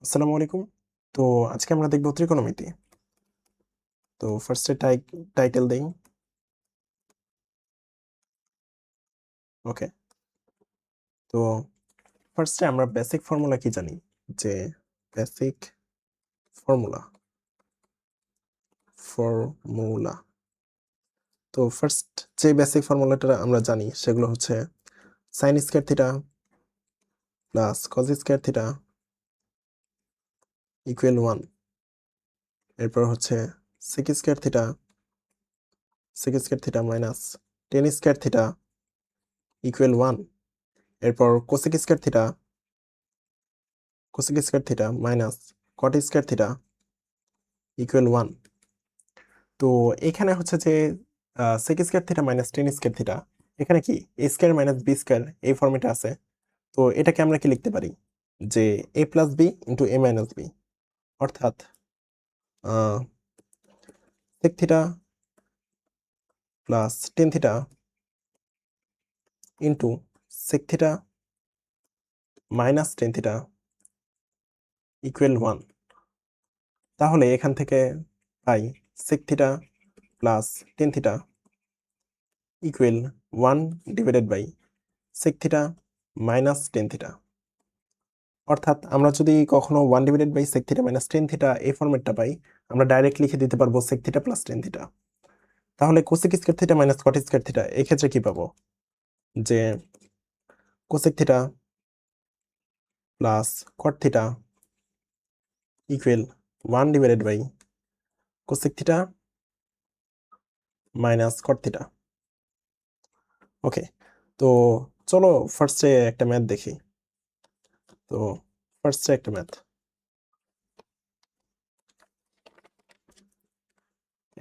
আসসালামু আলাইকুম। তো আজকে আমরা দেখব ত্রিকোণমিতি। তো ফার্স্টে টাইটেল দেই। ওকে। তো ফার্স্টে আমরা বেসিক ফর্মুলা কি জানি? যে বেসিক ফর্মুলা ফর্মুলা তো ফার্স্ট যে বেসিক ফর্মুলাটা আমরা জানি সেগুলো হচ্ছে sin square theta plus cos square theta equal 1। এরপর হচ্ছে sec square theta minus tan square theta equal 1। এরপর cosec square theta minus cot square theta equal 1। তো এখানে হচ্ছে যে sec square theta minus tan square theta এখানে কি a square minus b square এই ফর্মেটে আছে। তো এটাকে আমরা কি লিখতে পারি যে a plus b into a minus b, অর্থাৎ sec theta plus tan theta into sec theta minus tan theta equal 1। তাহলে এখান থেকে পাই sec theta plus tan theta equal 1 divided by sec theta minus tan theta. অর্থাৎ আমরা যদি কখনো 1 divided by sec theta minus tan থিটা এই ফরম্যাটটা পাই, আমরা ডাইরেক্ট লিখে দিতে পারবো sec theta plus tan theta. তাহলে cosec square theta minus cot square theta এই ক্ষেত্রে কি পাবো? যে cosec theta plus cot theta equal 1 divided by cosec theta minus cot theta. Okay. তো চলো ফার্স্টে একটা ম্যাথ দেখি। তো ফার্স্টে একটা ম্যাথ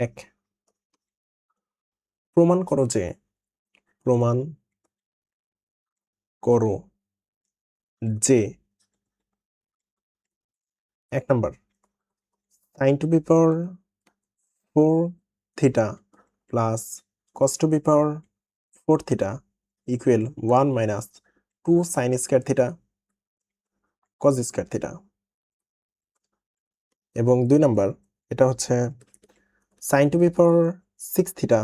এক, প্রমাণ করো যে প্রমাণ করো যে 1 number sin to B power 4 theta plus cos to B power 4 theta equal 1 minus 2 sin square theta cos square theta. এবং 2 নাম্বার এটা হচ্ছে sin to B power 6 theta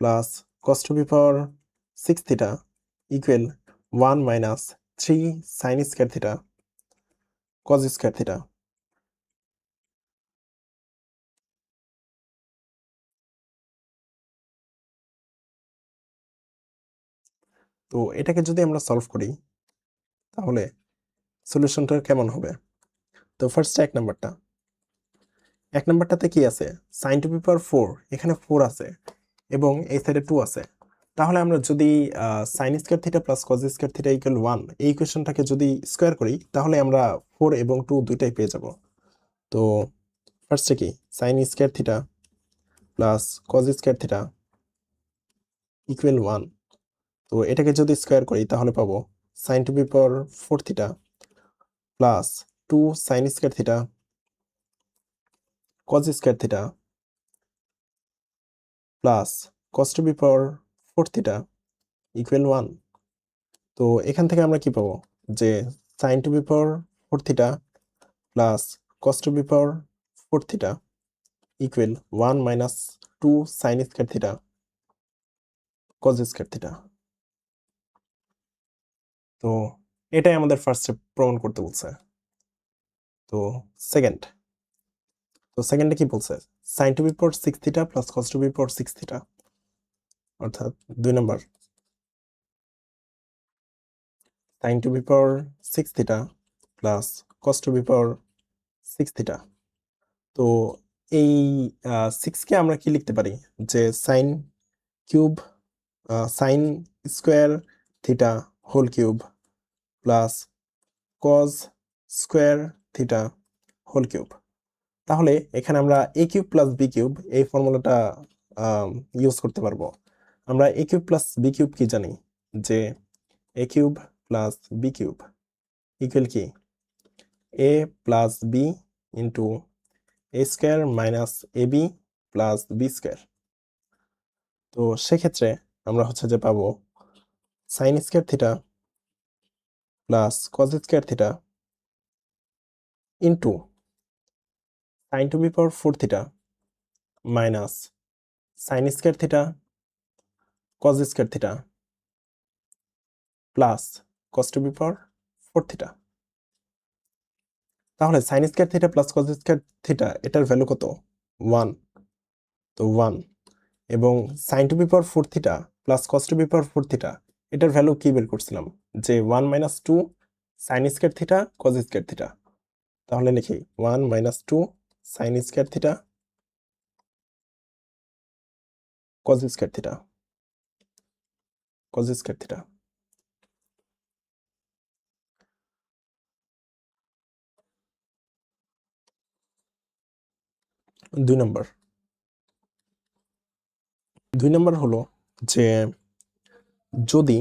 plus cos to B power 6 theta equal 1 minus 3 sin square theta cos square theta. তো এটাকে যদি আমরা solve করি তাহলে সলিউশনটা কেমন হবে? তো ফার্স্টে 1 নাম্বারটাতে কি আছে? sin টু বি পাওয়ার 4, এখানে 4 আছে এবং এই সাইডে 2 আছে। তাহলে আমরা যদি sin square theta plus cos square theta equal 1 এই ইকুয়েশনটাকে যদি স্কয়ার করি তাহলে আমরা 4 এবং 2 দুইটাই পেয়ে যাব। তো ফার্স্টে কি sin square theta plus cos square theta equal 1। তো এটাকে যদি স্কয়ার করি তাহলে পাবো sin to B power 4 theta plus 2 sin square theta cos square theta plus cos to B power 4 theta equal 1। তো এখান থেকে আমরা কি পাবো? যে sin to B power 4 theta plus cos to B power 4 theta equal 1 minus 2 sin square theta cos square theta. তো এটাই আমাদের ফার্স্টে প্রমাণ করতে বলছে। তো সেকেন্ড তো সেকেন্ডে কি বলছে? sin to B power 6 theta plus cos to B power 6 theta, অর্থাৎ 2 number sin to B power 6 theta plus cos to B power 6 theta. তো এই 6 কে আমরা কি লিখতে পারি? যে sin cube sin square theta whole cube plus cos square theta whole cube. তাহলে এখানে আমরা a cube plus b cube এই ফর্মুলাটা ইউজ করতে পারবো। আমরা a cube plus b cube কি জানি? যে a cube plus b cube equal কি a plus b into a square minus ab plus b square. তো সেক্ষেত্রে আমরা হচ্ছে যে পাবো sin square theta plus cos square theta into sign to B power 4 theta minus sine square theta cos square theta plus cos to B power 4 theta. তাহলে sine square theta plus cos square theta এটার value কত? 1। তো 1 এবং sine to B power 4 theta plus cos to B power 4 theta এটার value কি বের করছিলাম? যে 1 minus 2 sine square theta cos square theta. তাহলে লিখি 1 minus 2 sine square theta cos square theta cos square theta. দুই নম্বর হলো যে যদি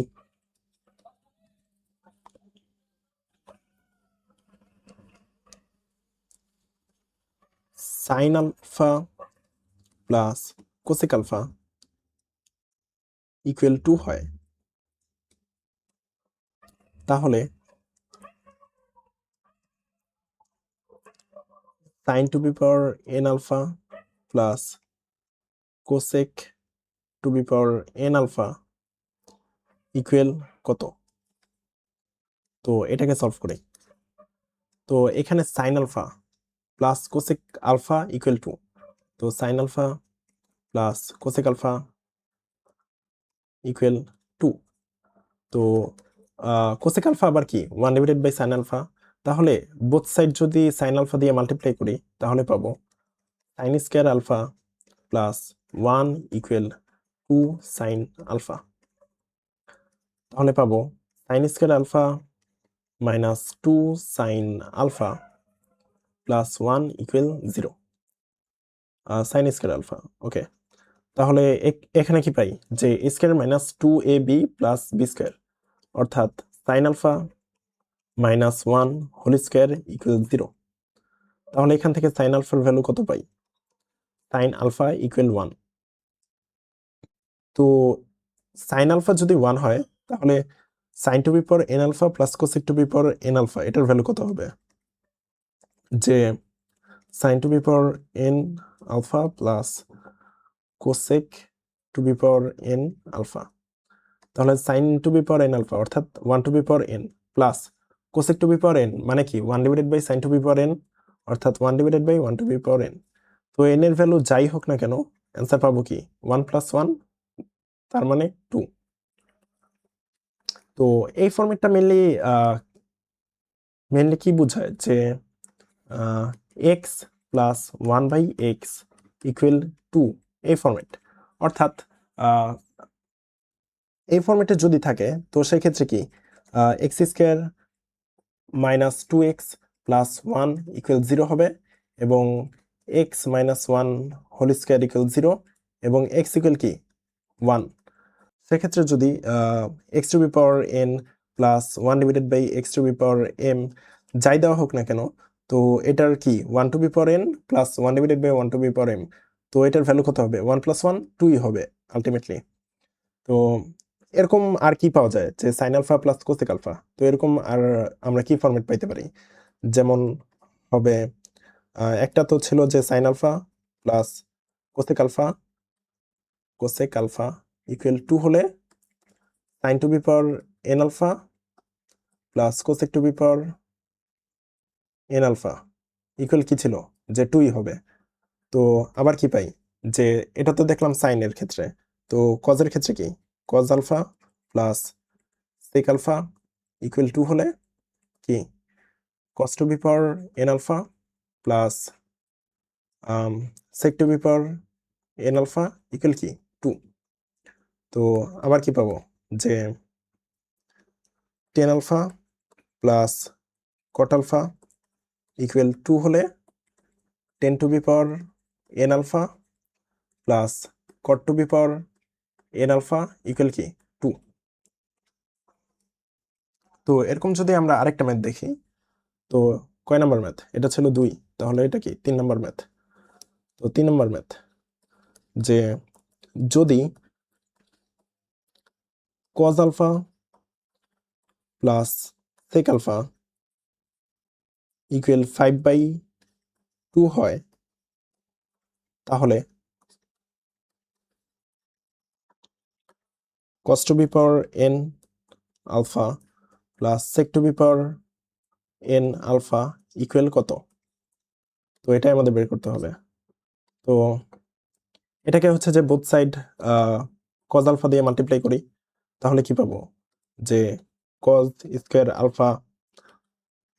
sine alpha plus cosec alpha equal 2 হয়, তাহলে sine to B power n alpha plus cosec to B power n alpha equal কত? তো এটাকে সলভ করি। তো এখানে sine alpha plus cosec alpha equal 2, তো sine alpha plus cosec alpha equal 2। তো কোসেক আলফা আবার কি 1 ডিভাইডেড বাই সাইন আলফা, তাহলে বোথ সাইড যদি সাইন আলফা দিয়ে মাল্টিপ্লাই করি তাহলে পাবো sine square alpha plus 1 equal 2 sine alpha. তাহলে পাবো sine square alpha minus 2 sine alpha plus 1 equal 0 sine square alpha. Okay, তাহলে এখানে কি পাই? যে a square minus 2ab plus b square, অর্থাৎ sine alpha minus 1 whole square equal 0। তাহলে এখান থেকে সাইন আলফার ভ্যালু কত পাই? Sine alpha equal 1। তো সাইন আলফা যদি 1 হয় তাহলে sine to B power n alpha plus cosec to B power n alpha এটার ভ্যালু কত হবে? যে sine to B power n alpha plus cosec to B power n alpha, তাহলে sine to B power n alpha অর্থাৎ 1 to B power n plus cosec to B power n মানে কি 1 divided by sine to B power n অর্থাৎ 1 divided by 1 to B power N. তো N এর value যাই হোক না কেন অ্যান্সার পাবো কি 1 প্লাস 1 তার মানে 2। তো এই ফরম্যাটটা মেনলি কি বোঝায়? যে x plus 1 by x equal 2 এই ফরম্যাট, অর্থাৎ এই ফরম্যাটে যদি থাকে তো সেক্ষেত্রে কি x square minus 2x plus 1 equal 0 হবে এবং x minus 1 whole square equal 0 এবং এক্স ইকুয়াল কি 1। সেক্ষেত্রে যদি x to B power n plus 1 divided by x to B power m যাই দেওয়া হোক না কেন, তো এটার কি 1 to B power n plus 1 divided by 1 to B power m, তো এটার ভ্যালু কত হবে? 1 প্লাস 1 2ই হবে আলটিমেটলি। তো এরকম আর কি পাওয়া যায়? যে sine alpha plus cosec alpha, তো এরকম আর আমরা কি ফরম্যাট পাইতে পারি? যেমন হবে একটা তো ছিল যে sine alpha plus cosec alpha equal 2 হলে sine to B power n alpha plus cosec to B power n alpha equal কি ছিল? যে 2ই হবে। তো আবার কি পাই? যে এটা তো দেখলাম সাইনের ক্ষেত্রে, তো কজের ক্ষেত্রে কি cos alpha plus sec alpha equal 2 হলে কি cos to B power n alpha plus sec to B power n alpha equal কি 2। তো আবার কি পাবো? যে tan alpha plus cot alpha equal 2 হলে 10 to B power n alpha plus cot to B power n alpha equal কি 2। তো এরকম যদি আমরা আরেকটা ম্যাথ দেখি, তো কয় নাম্বার ম্যাথ? এটা ছিল 2, তাহলে এটা কি 3 নাম্বার ম্যাথ। তো 3 নাম্বার ম্যাথ যে যদি cos alpha plus sec alpha equal 5/2 হয়, তাহলে cos to B power n alpha plus sec to B power n alpha equal কত? তো এটাই আমাদের বের করতে হবে। তো এটাকে হচ্ছে যে বোথ সাইড cos আলফা দিয়ে মাল্টিপ্লাই করি, তাহলে কি পাবো? যে cos square alpha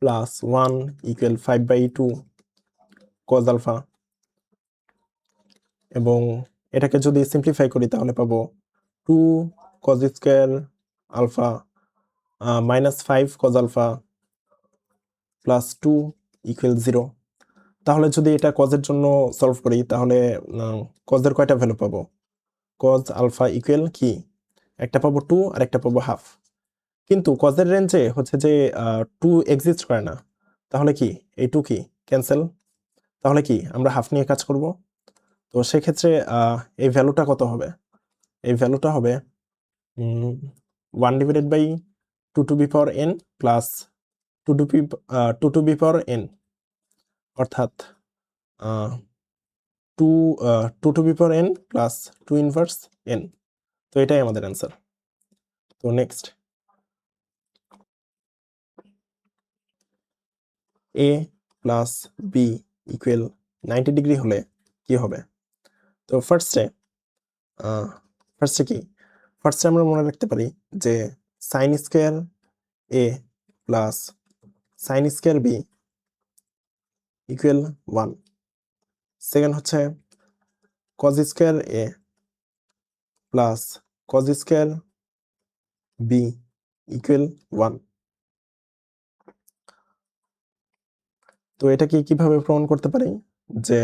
plus 1 equal 5/2 cos alpha, এবং এটাকে যদি সিম্পলিফাই করি তাহলে পাবো 2 cos square alpha minus 5 cos alpha plus 2 equal 0। তাহলে যদি এটা কজের জন্য সলভ করি তাহলে কজের কয়টা ভ্যালু পাবো? cos আলফা ইকুয়াল কি? একটা পাবো 2 আর একটা পাবো হাফ। কিন্তু কজের রেঞ্জে হচ্ছে যে 2 এক্সিস্ট করে না, তাহলে কি এই 2 কি ক্যান্সেল? তাহলে কি আমরা হাফ নিয়ে কাজ করব? তো সেক্ষেত্রে এই ভ্যালুটা কত হবে? এই ভ্যালুটা হবে 1 divided by 2 to B power n plus 2 to B power n, অর্থাৎ 2 to B power n plus 2 inverse n। তো এটাই আমাদের অ্যান্সার। তো next, a plus b equal 90 degree হলে কি হবে? তো ফার্স্টে কি? ফার্স্টে আমরা মনে রাখতে পারি যে sine square a plus sine square b equal 1। Second হচ্ছে cos square a plus cos square b equal 1। তো এটাকে কিভাবে প্রমাণ করতে পারি? যে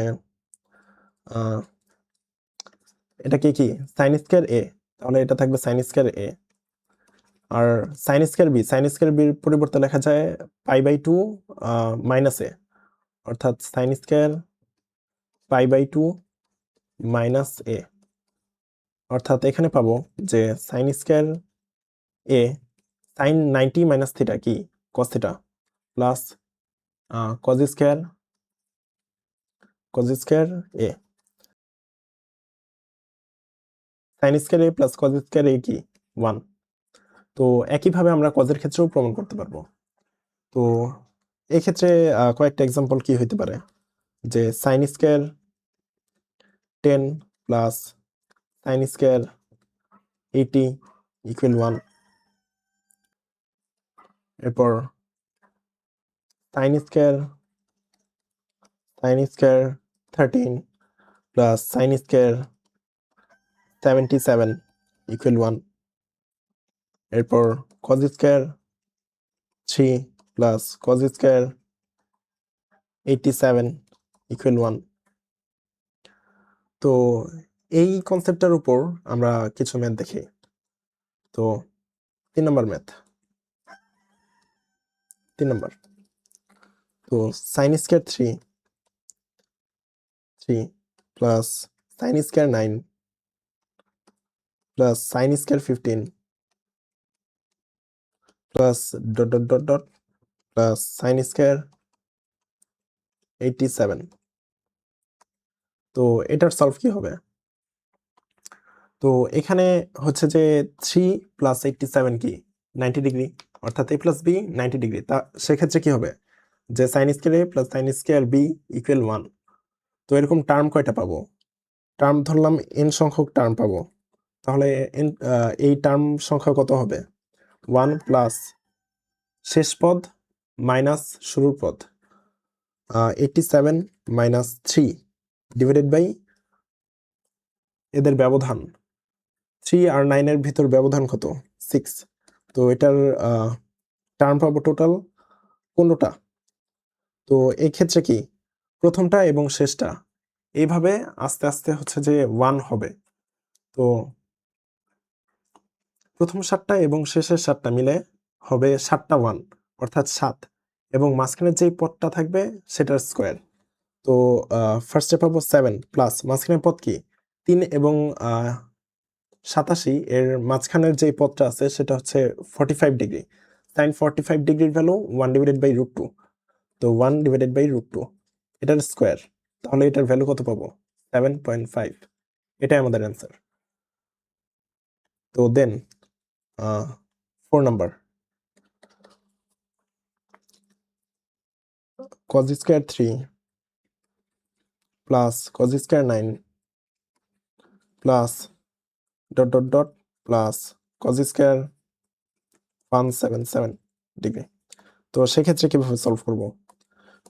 এটাকে কি সাইন স্কোয়ার a, তাহলে এটা থাকবে সাইন স্কোয়ার a, আর সাইন স্কোয়ার বির পরিবর্তে লেখা যায় π/2 মাইনাস a, অর্থাৎ সাইন স্কোয়ার π/2 মাইনাস a, অর্থাৎ এখানে পাবো যে sine square a sine 90 minus theta কি cos theta plus cos square a, sine square a plus cos square a কি 1। তো একইভাবে আমরা কজের ক্ষেত্রেও প্রমাণ করতে পারবো। তো এই ক্ষেত্রে কয়েকটা এক্সাম্পল কি হইতে পারে? যে sine square 10 plus sine square 80 equal 1। এরপর sine square 13 plus sine square 77 equal 1। এরপর cos square 3 plus cos square 87 equal 1। তো এই কনসেপ্টটার উপর আমরা কিছু ম্যাথ দেখি। তো 3 নম্বর ম্যাথ, 3 নম্বর। তো sine square 3 plus sine square 9 plus sine square 15 plus dot dot dot dot plus sine square 87। তো এটার সলভ কি হবে? তো এখানে হচ্ছে যে 3 প্লাস 87 কি 90 ডিগ্রি, অর্থাৎ a প্লাস বি 90 ডিগ্রি। তা সেক্ষেত্রে কি হবে? যে sine square a plus sine square b equal 1। তো এরকম টার্ম কয়টা পাবো? টার্ম ধরলাম n সংখ্যক টার্ম পাবো, তাহলে এই টার্ম সংখ্যা কত হবে? 1 প্লাস শেষ পদ মাইনাস শুরুর পদ 87 মাইনাস 3 ডিভাইডেড বাই এদের ব্যবধান 3 আর 9 এর ভিতর ব্যবধান কত? 6। তো এটার টার্ম পাবো টোটাল 15টা। তো এই ক্ষেত্রে কি প্রথমটা এবং শেষটা এইভাবে আস্তে আস্তে হচ্ছে যে 1 হবে। তো প্রথম 7টা এবং শেষের 7টা মিলে হবে 7টা 1, অর্থাৎ 7, এবং মাঝখানের যেই পদটা থাকবে সেটার স্কোয়ার। তো ফার্স্টে পাবো 7 প্লাস মাঝখানের পদ কি 3 এবং 87, এর মাঝখানের যেই পদটা আছে সেটা হচ্ছে 45 ডিগ্রি। সাইন 45 ডিগ্রির ভ্যালু 1 ডিভাইডেড বাই √2। তো 1 ডিভাইডেড বাই √2 এটার স্কোয়ার, তাহলে এটার ভ্যালু কত পাবো? 7.5। এটাই আমাদের অ্যান্সার। তো দেন 4 number, cos square 3 plus cos square 9 plus dot dot dot plus cos square 177 degree. তো সেক্ষেত্রে কিভাবে সলভ করব?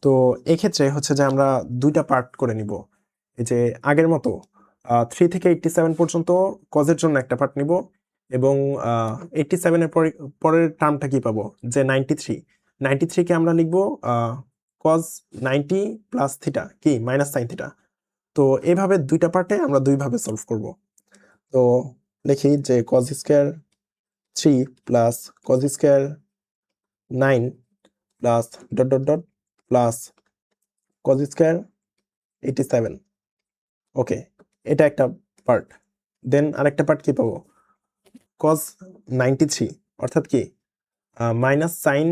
তো এক্ষেত্রে হচ্ছে যে আমরা দুইটা পার্ট করে নিব। এই যে আগের মতো 3 থেকে 87 পর্যন্ত কজের জন্য একটা পার্ট নিব, এবং 87 এর পরের টার্মটা কি পাবো? যে 93 কে আমরা লিখবো কজ 90 প্লাস থিটা কি মাইনাস সাইন থিটা। তো এইভাবে দুইটা পার্টে আমরা দুইভাবে সলভ করব। তো লিখি যে cos square 3 plus cos square 9 plus dot dot dot plus cos square 87। ওকে, এটা একটা পার্ট। দেন আরেকটা পার্ট কি পাবো? কজ 93 অর্থাৎ কি মাইনাস সাইন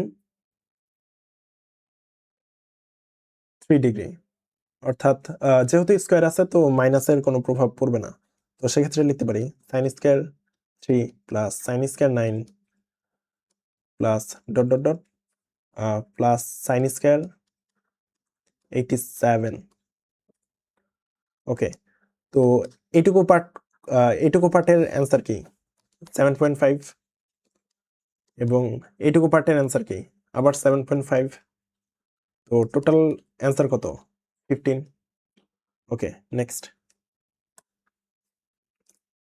3 ডিগ্রি, অর্থাৎ যেহেতু স্কোয়ার আছে তো মাইনাসের কোনো প্রভাব পড়বে না। তো সেক্ষেত্রে লিখতে পারি sine square 3 plus sine square 9 plus dot dot dot plus sine square 87। ওকে, তো এইটুকু পার্টের অ্যান্সার কি? 7.5। এবং এইটুকু পার্টের অ্যান্সার কি? আবার 7.5। তো টোটাল অ্যান্সার কত? 15। ওকে, নেক্সট।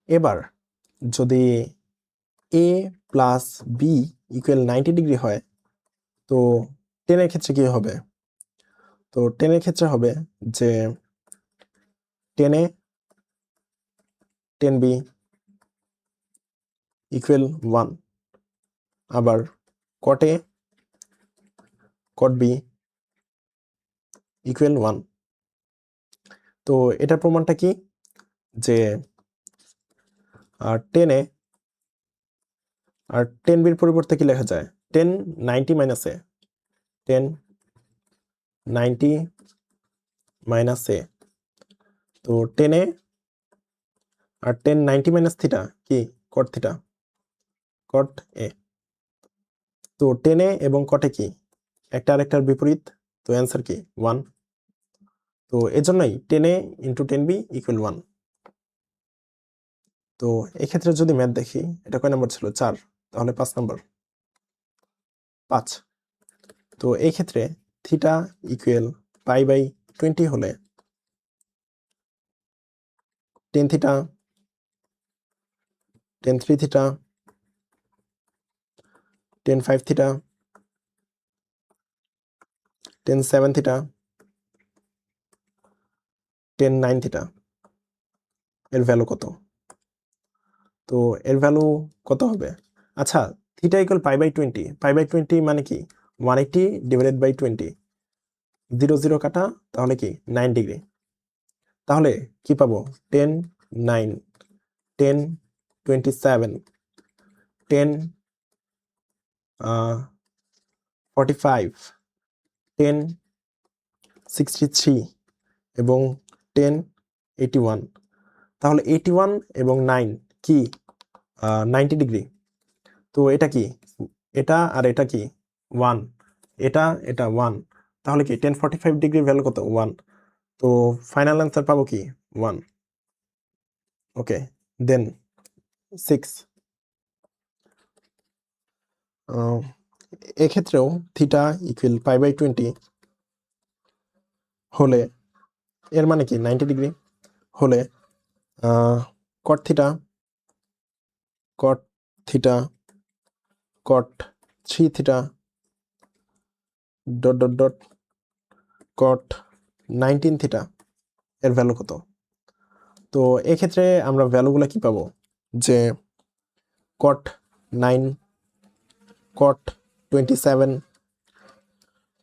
এবার যদি এ প্লাস বি ইকুয়াল 90 ডিগ্রি হয়, তো টেনের ক্ষেত্রে কি হবে? তো টেনের ক্ষেত্রে হবে যে টেনে টেন বি ইকুয়াল 1, আবার কটে কট বি ইকুয়াল 1। তো এটার প্রমাণটা কি? যে টেনে আর টেন বির পরিবর্তে কি লেখা যায়? 10 90 মাইনাস এ, 10 90 মাইনাস এ। তো টেনে আর 10 90 মাইনাস থিটা কি? কট থিটা, কট এ। তো টেনে এবং কটে কি একটা আরেকটার বিপরীত, তো অ্যান্সার কি? 1। তো এজন্যই টেনে ইন্টু 10b ইকুয়াল 1। তো এক্ষেত্রে যদি ম্যাথ দেখি, এটা কয় নাম্বার ছিল? 4, তাহলে 5 নাম্বার, 5। তো এই ক্ষেত্রে থিটা ইকুয়াল π/20 হলে 10 theta 10 3 theta 10 5 theta 10 7 theta 10 9 theta এর ভ্যালু কত? তো এর ভ্যালু কত হবে? আচ্ছা, থিটা ইকুয়াল π/20, π/20 মানে কি? 180 ডিভাইডেড বাই 20, 0 0 কাটা, তাহলে কি 9 ডিগ্রি। তাহলে কি পাবো? 10 9 10 27 10 45 10 63 এবং 10 81। তাহলে 81 এবং 9 কি 90 ডিগ্রি। তো এটা কি? এটা আর এটা কি 1, এটা 1, তাহলে কি 1045 ডিগ্রির ভ্যালু কত? 1। তো ফাইনাল অ্যান্সার পাবো কি? 1। ওকে, দেন 6। এক্ষেত্রেও থিটা ইকুয়াল π/20 হলে, এর মানে কি 90 ডিগ্রি হলে cot theta cot theta cot 3 theta dot dot dot cot 19 theta এর ভ্যালু কত? তো এক্ষেত্রে আমরা ভ্যালুগুলো কি পাবো? যে কট 9 কট 27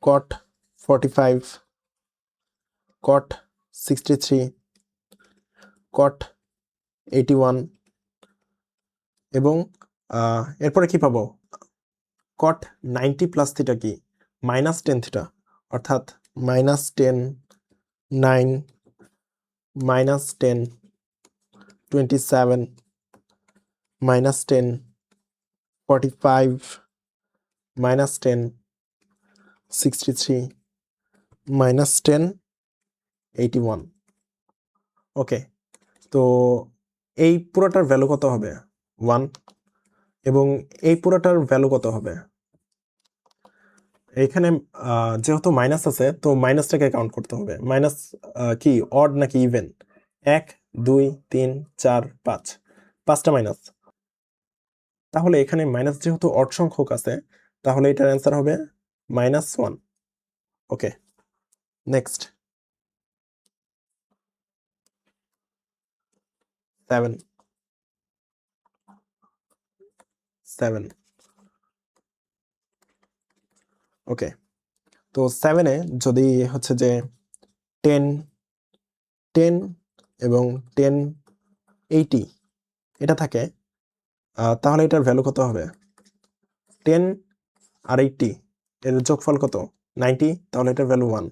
কট 45 কট 63 কট 81 এবং এরপরে কি পাবো? কট 90 প্লাস থিটা কি? -10 থিটা, অর্থাৎ -10, 9, -10, 27, -10, 45, -10, 63, -10, 81. ওকে, তো এই পুরোটার ভ্যালু কত হবে? 1। এবং এই পুরোটার ভ্যালু কত হবে? এখানে যেহেতু মাইনাস আছে, তো মাইনাসটাকে কাউন্ট করতে হবে। মাইনাস কি অড নাকি ইভেন? 1, 2, 3, 4, 5, 5টা মাইনাস। তাহলে এখানে মাইনাস যেহেতু অড সংখ্যক আছে, তাহলে এটার অ্যান্সার হবে -1। ওকে, নেক্সট 7, 7। ওকে, তো 7-এ যদি হচ্ছে যে 10, 10 এবং 10, 80 এটা থাকে, তাহলে এটার ভ্যালু কত হবে? 10 আর 80 এর যোগফল কত? 90, তাহলে এটার ভ্যালু 1।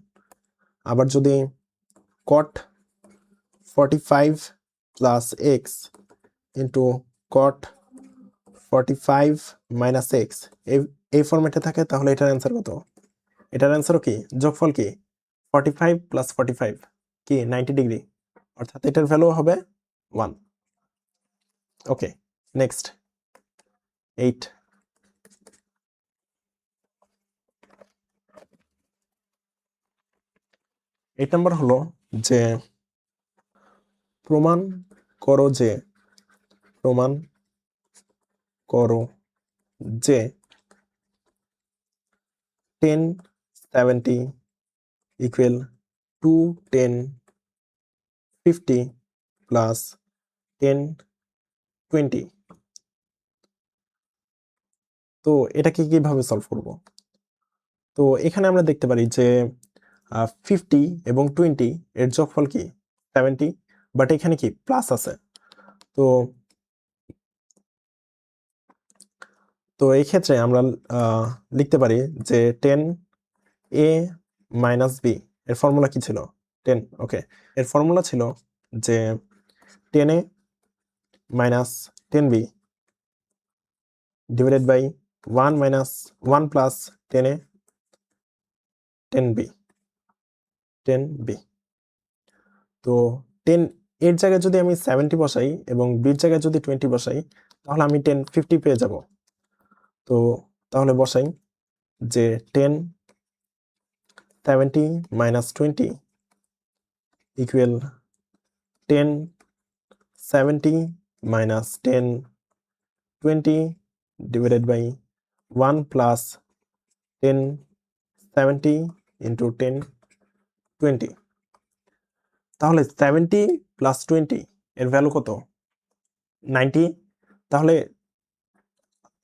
আবার যদি cot 45 plus x into cot 45 minus x এই ফরম্যাটে থাকে, তাহলে এটার অ্যান্সার কত? এটার অ্যান্সারও কি? যোগফল কি? 45 প্লাস 45 কি 90 ডিগ্রি, অর্থাৎ এটার ভ্যালু হবে 1। ওকে, নেক্সট 8। 8 নাম্বার হলো যে প্রমাণ করো যে 1070 ইকুয়াল 21050 প্লাস 1020। তো এটাকে কিভাবে সলভ করব? তো এখানে আমরা দেখতে পারি যে 50 এবং 20 এর যোগফল কি 70, বাট এখানে কি প্লাস আছে। তো তো এই ক্ষেত্রে আমরা লিখতে পারি যে 10a মাইনাস b এর ফর্মুলা কি ছিল? 10। ওকে, এর ফর্মুলা ছিল যে 10a minus 10b divided by 1 minus 1 plus 10a 10b 10b। তো 10 এর জায়গায় যদি আমি 70 বসাই এবং বির জায়গায় যদি 20 বসাই, তাহলে আমি 1050 পেয়ে যাব। তো তাহলে বসাই যে 1070 minus 20 equal 1070 minus 1020 divided by 1 plus 1070 into 1020। তাহলে 70 প্লাস 20 এর ভ্যালু কত? 90। তাহলে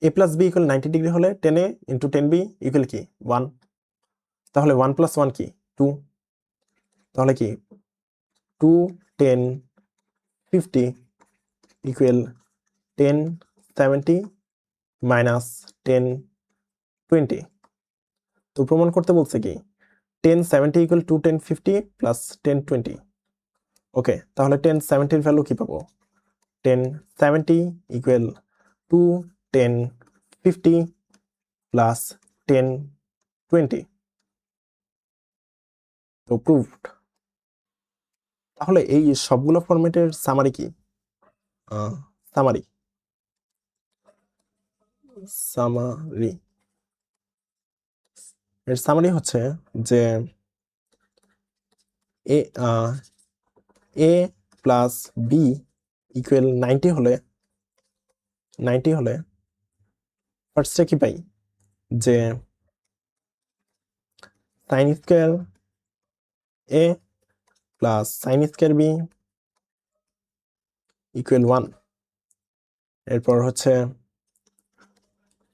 a plus b equal 90 degree হলে 10a ইন্টু 10b ইকুয়াল কি 1। তাহলে 1 প্লাস 1 কি 2। তাহলে কি 2 10 50 ইকুয়াল 1070 মাইনাস 1020। তো প্রমাণ করতে বলছে কি 1070 ইকুয়াল টু 1050 প্লাস 1020। ওকে, তাহলে 1070 এর ভ্যালু কি পাবো? 1070 ইকুয়াল টু 1050 প্লাস 1020। তো প্রুভড। তাহলে এই সবগুলো ফরম্যাটের সামারি কি? সামারি সামারি এর সামারি হচ্ছে যে এ প্লাস বি ইকুয়াল 90 হলে ফার্স্টে কি পাই? যে sine square a plus sine square b equal 1। এরপর হচ্ছে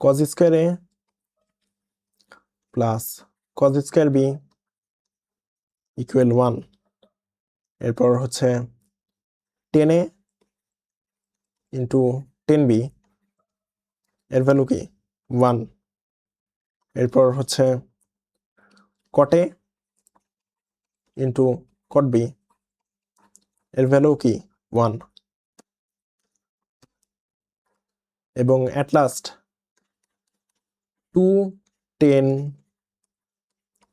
cos square a plus cos square b equal 1। এরপর হচ্ছে 10a ইন্টু 10b এর ভ্যালু কি 1। এরপর হচ্ছে cot A into cot B এর ভ্যালু কি 1 এবং at last 2 10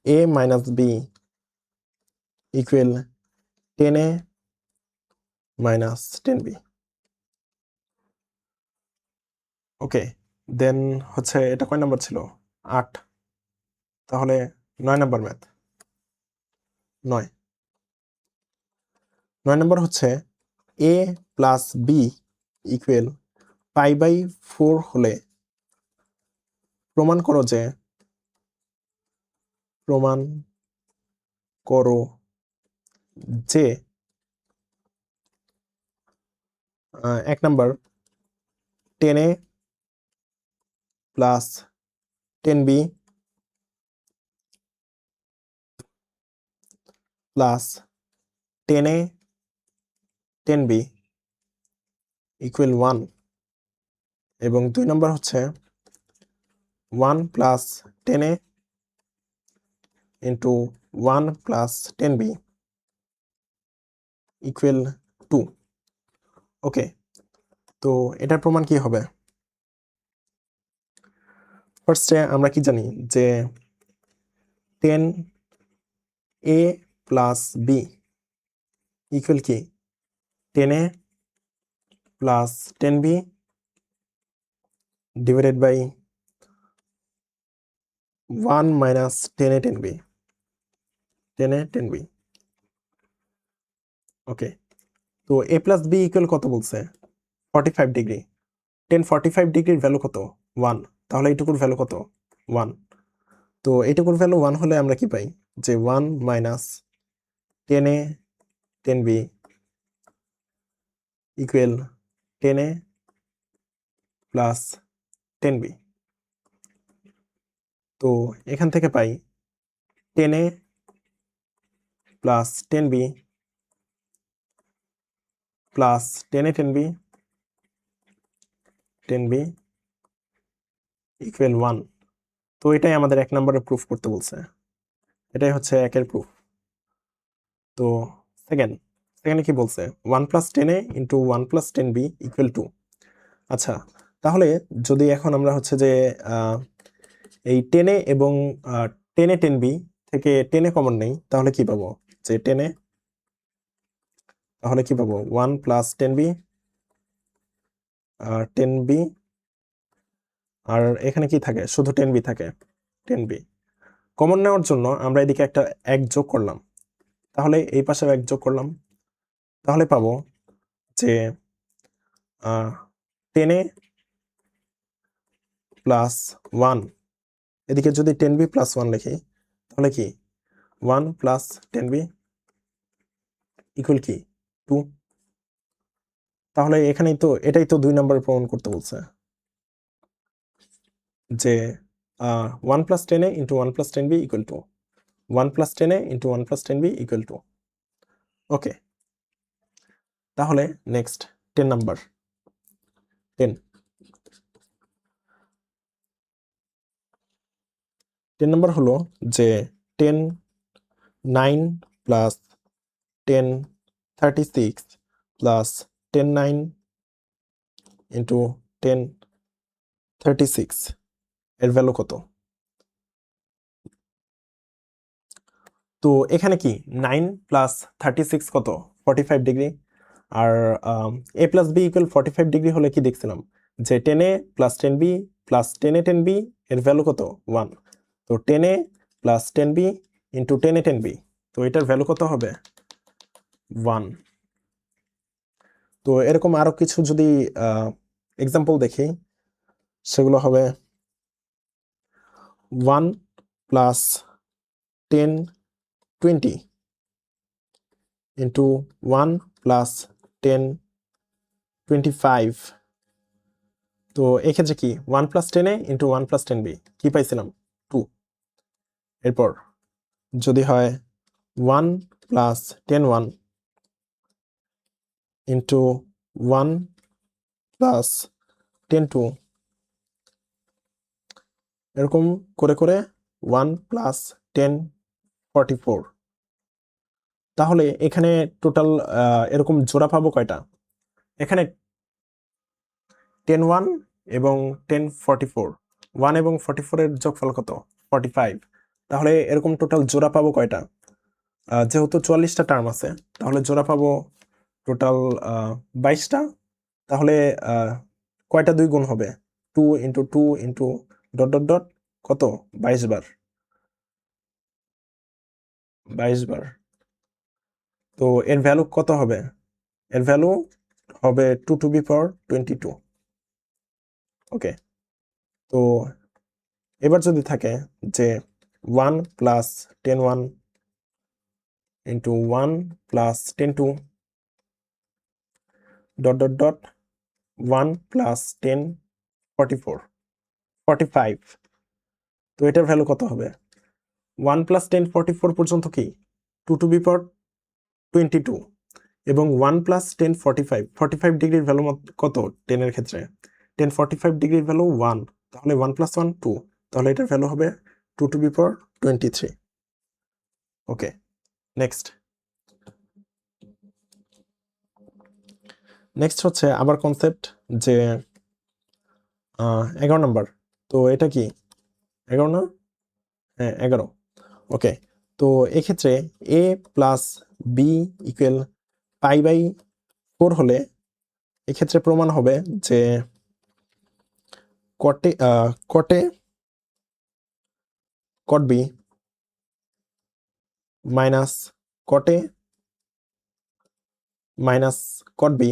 A minus B equal 10A minus 10B okay then হচ্ছে এটা কয় নাম্বার ছিল 8 তাহলে 9 নাম্বার ম্যাথ 9 নাম্বার হচ্ছে A plus B equal pi by 4 হলে প্রমাণ করো যে এক number 10A plus 10B plus 10A 10B equal 1 এবং 2 নাম্বার হচ্ছে 1 plus 10A into 1 plus 10B equal 2 ওকে তো এটার প্রমাণ কি হবে ফার্স্টে আমরা কি জানি যে 10A প্লাস B ইকুয়াল কি 10A plus 10B divided by 1 minus 10A 10B 10A 10B okay তো A প্লাস B ইকুয়াল কত বলছে 45 ডিগ্রি 10 45 ডিগ্রির ভ্যালু কত 1 তাহলে এইটুকুর ভ্যালু কত 1 তো এইটুকুর ভ্যালু 1 হলে আমরা কি পাই যে 1 minus 10A 10B equal 10A plus 10B তো এখান থেকে পাই 10A plus 10B plus 10A 10B 10B equal 1 তো এটাই আমাদের এক নম্বরে প্রুফ করতে বলছে এটাই হচ্ছে একের প্রুফ তো সেকেন্ডে কি বলছে 1 plus 10A into 1 plus 10B equal 2 আচ্ছা তাহলে যদি এখন আমরা হচ্ছে যে এই 10A এবং 10A 10B থেকে 10A কমন নেই তাহলে কি পাবো যে 10A তাহলে কি পাবো 1 প্লাস 10B 10B আর এখানে কি থাকে শুধু 10B থাকে 10B কমন নেওয়ার জন্য আমরা এদিকে একটা 1 যোগ করলাম তাহলে এই পাশেও 1 যোগ করলাম তাহলে পাবো যে 10A প্লাস 1 এদিকে যদি 10B প্লাস 1 লিখি তাহলে কি 1 প্লাস 10B ইকুয়াল কি 2 তাহলে এখানেই তো এটাই তো 2 নাম্বার প্রমাণ করতে বলছে যে 1 plus 10A into 1 plus 10B equal to 1 plus 10A into 1 plus 10B equal to okay তাহলে নেক্সট 10 নাম্বার 10 নাম্বার হলো যে 10 9 প্লাস 10 36 প্লাস 10 9 ইন্টু 10 36 এর ভ্যালু কত তো এখানে কি 9 প্লাস 36 কত 45 ডিগ্রি আর A plus B equal 45 degree হলে কি দেখছিলাম যে 10A plus 10B plus 10A 10B এর ভ্যালু কত 1 তো 10A plus 10B into 10A 10B তো এটার ভ্যালু কত হবে 1 তো এরকম আরো কিছু যদি এক্সাম্পল দেখি সেগুলো হবে 1 প্লাস 10 20 ইন্টু 1 প্লাস 10 25 তো এক্ষেত্রে কি 1 plus 10A into 1 plus 10B কি পাইছিলাম 2 এরপর যদি হয় 1 প্লাস 10 1 ইন্টু 1 প্লাস 10 2 এরকম করে করে 1 প্লাস 10 44। তাহলে এখানে টোটাল এরকম জোড়া পাবো কয়টা? এখানে 10 1 এবং 10 44, 1 এবং 44 এর যোগফল কত? 45। তাহলে এরকম টোটাল জোড়া পাবো কয়টা? যেহেতু 44টা টার্ম আছে, তাহলে জোড়া পাবো টোটাল 22টা। তাহলে কয়টা 2 গুণ হবে? 2 into 2 into dot dot dot কত? 22 বার। 22 বার। তো এর ভ্যালু কত হবে? এর ভ্যালু হবে 2 টু দি পাওয়ার 22। ওকে, তো এবার যদি থাকে যে 1 plus 10 1 into 1 plus 10 2 dot dot dot 1 plus 10 44 45, তো এটার ভ্যালু কত হবে? 1 প্লাস 10 44 পর্যন্ত কি 2 টু দি পাওয়ার 22 এবং 1 প্লাস 10 45 ডিগ্রির ভ্যালু কত 10 এর ক্ষেত্রে? 10 45 ডিগ্রির ভ্যালু 1, তাহলে 1 প্লাস 1 2, তাহলে এটার ভ্যালু হবে 2 to the power 23। Okay, next হচ্ছে আবার কনসেপ্ট যে 11 নাম্বার। তো এটা কি 11 না? হ্যাঁ 11। ওকে, তো এক্ষেত্রে a plus b equal pi by 4 হলে এক্ষেত্রে প্রমাণ হবে যে cot a cot b minus cot a minus cot b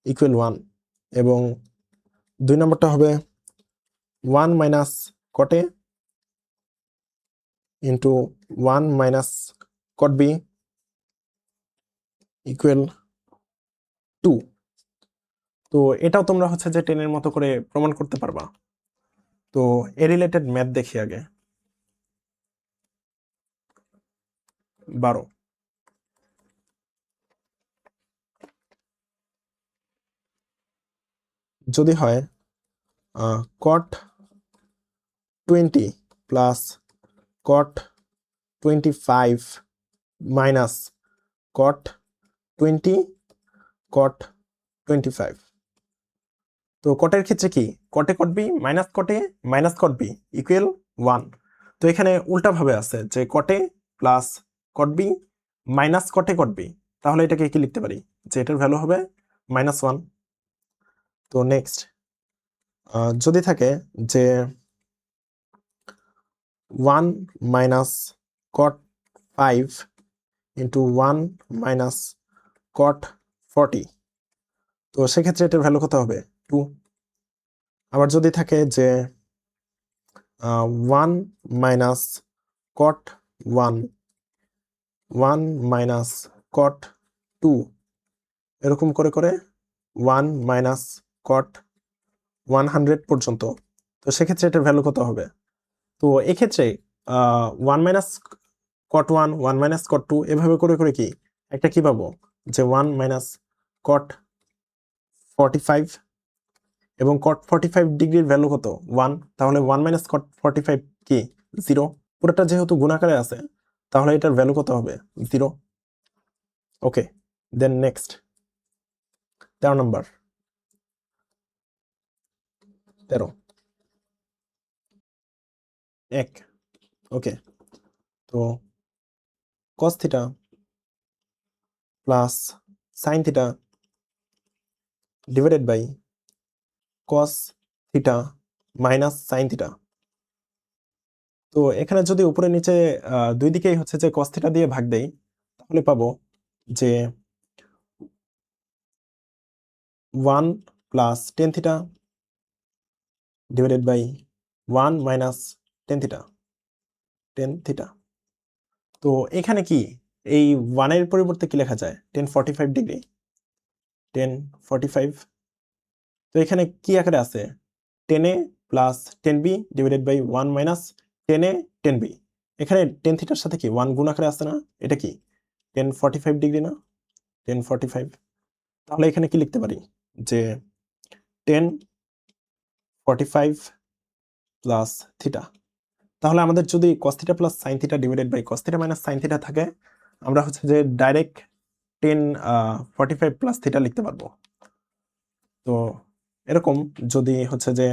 equal 1, এবং 2 নম্বরটা হবে 1 minus cot a into 1 minus cot b equal 2। তো এটাও তোমরা হচ্ছে যে 10 এর মতো করে প্রমাণ করতে পারবা। তো এ রিলেটেড ম্যাথ দেখি আগে। 12 যদি হয় কট 20 প্লাস কট 25 মাইনাস কট 20 কট 25, তো কটের ক্ষেত্রে কি cot a cot b minus cot b equal 1। তো এখানে উল্টা ভাবে আছে যে cot a plus cot b minus cot a cot b, তাহলে এটাকে কি লিখতে পারি যে এটার ভ্যালু হবে -1। তো নেক্সট যদি থাকে যে 1 মাইনাস কট 5 ইন্টু 1 মাইনাস কট 40, তো সেক্ষেত্রে এটার ভ্যালু কত হবে? 2। আবার যদি থাকে যে 1 মাইনাস কট 1 1 মাইনাস কট 2, এরকম করে করে 1 মাইনাস কট 100 পর্যন্ত, তো সেক্ষেত্রে এটার ভ্যালু কত হবে? তো এক্ষেত্রে 1 মাইনাস কট 1 1 মাইনাস কট 2 এভাবে করে করে কি একটা কি পাবো যে 1 মাইনাস কট 45, এবং কট 45 ডিগ্রির ভ্যালু কত? 1, তাহলে 1 মাইনাস কট 45 কি 0। পুরোটা যেহেতু গুণাকারে আছে, তাহলে এটার ভ্যালু কত হবে? 0। ওকে, দেন নেক্সট 13 নাম্বার। 13 1। ওকে, তো cos theta plus sine theta divided by cos theta minus sine theta. তো এখানে যদি উপরে নিচে দুই দিকেই হচ্ছে যে cos থিটা দিয়ে ভাগ দেই, তাহলে পাবো যে 1 plus tan theta divided by 1 minus tan theta. তো এখানে কি এই 1 এর পরিবর্তে কি লেখা যায়? 1045 ডিগ্রি, 1045। তো এখানে কি আকারে আছে? 10a plus 10b divided by 1 minus 10a 10b। এখানে 10 থিটার সাথে কি 1 গুণ আকারে আছে না? এটা কি 1045 ডিগ্রি না? 1045। তাহলে এখানে কি লিখতে পারি যে 1045 প্লাস থিটা তাহলে আমাদের যদি cos theta plus sine theta divided by cos theta minus sine theta থাকে, আমরা হচ্ছে যে ডাইরেক্ট 1045 প্লাস থিটা লিখতে পারবো। তো এরকম যদি হচ্ছে যে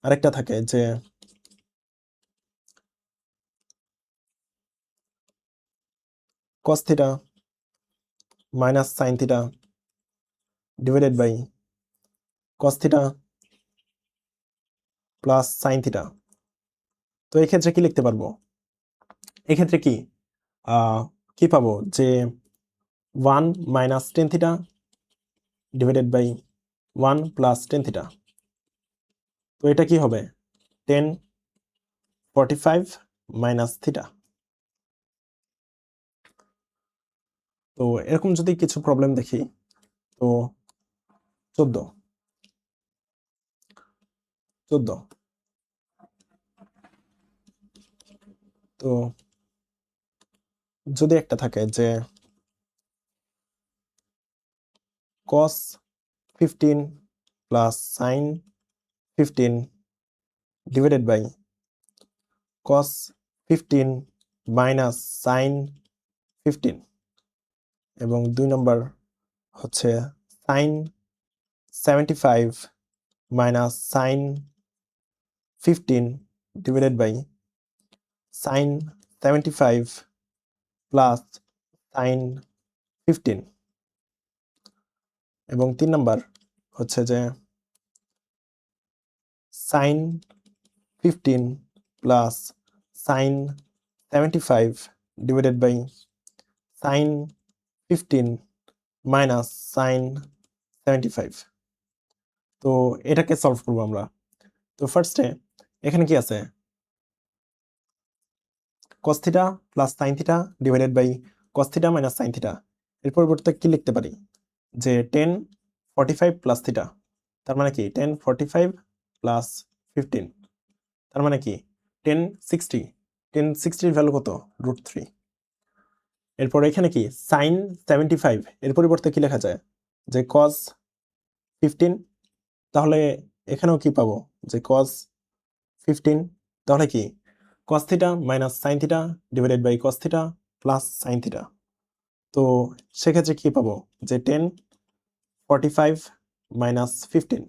আরেকটা থাকে যে cos theta minus sine theta divided by cos theta plus sine theta, তো এই ক্ষেত্রে কি লিখতে পারবো? এক্ষেত্রে কি পাবো যে 1 minus tan theta divided by 1 plus tan theta, তো এটা কি হবে 1045 মাইনাস থিটা। তো এরকম যদি কিছু প্রবলেম দেখি, তো 14 তো যদি একটা থাকে যে cos 15 plus sine 15 divided by cos 15 minus sine 15, এবং 2 নম্বর হচ্ছে sine 75 minus sine 15 divided by sine 75 plus sine 15, এবং 3 নম্বর হচ্ছে যে sine 15 plus sine 75 divided by sine 15 minus sine 75। তো এটাকে সলভ করবো আমরা। তো ফার্স্টে এখানে কি আছে cos theta plus sine theta divided by cos theta minus sine theta, এর পরিবর্তে কি লিখতে পারি যে 1045 প্লাস থিটা, তার মানে কি 1045 প্লাস 15, তার মানে কি 1060, 1060 ভ্যালু কত √3। এরপর এখানে কি সাইন 75, এর পরিবর্তে কি লেখা যায় যে cos 15, তাহলে এখানেও কি পাবো যে cos 15, তাহলে কি cos theta minus sine theta divided by cos theta plus sine theta, তো সেক্ষেত্রে কি পাবো যে 1045 মাইনাস 15,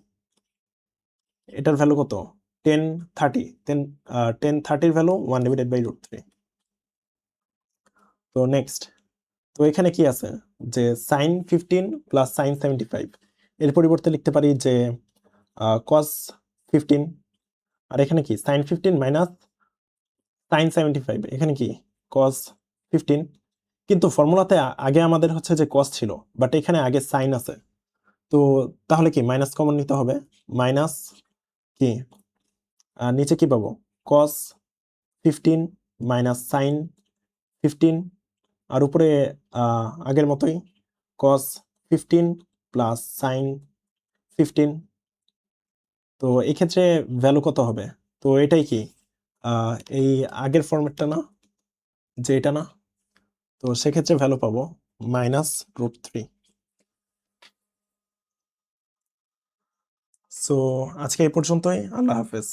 এটার ভ্যালু কত 1030, 1030 ভ্যালু 1 ডিভাইডেড বাই √3। তো নেক্সট, তো এখানে কি আছে যে সাইন 15 প্লাস সাইন 75, এর পরিবর্তে লিখতে পারি যে cos 15, আর এখানে কি সাইন 15 মাইনাস সাইন 75, এখানে কি cos 15, কিন্তু ফর্মুলাতে আগে আমাদের হচ্ছে যে cos ছিল, বাট এখানে আগে সাইন আছে, তো তাহলে কি মাইনাস কমন নিতে হবে, মাইনাস কি নিচে কি পাবো cos 15 মাইনাস সাইন 15, আর উপরে আগের মতোই cos 15 প্লাস সাইন 15, তো এই ক্ষেত্রে ভ্যালু কত হবে, তো এটাই কি এই আগের ফরম্যাটটা না, যে এটা না, তো সেক্ষেত্রে ভ্যালু পাবো মাইনাস √3। সো আজকে এই পর্যন্তই, আল্লাহ হাফেজ।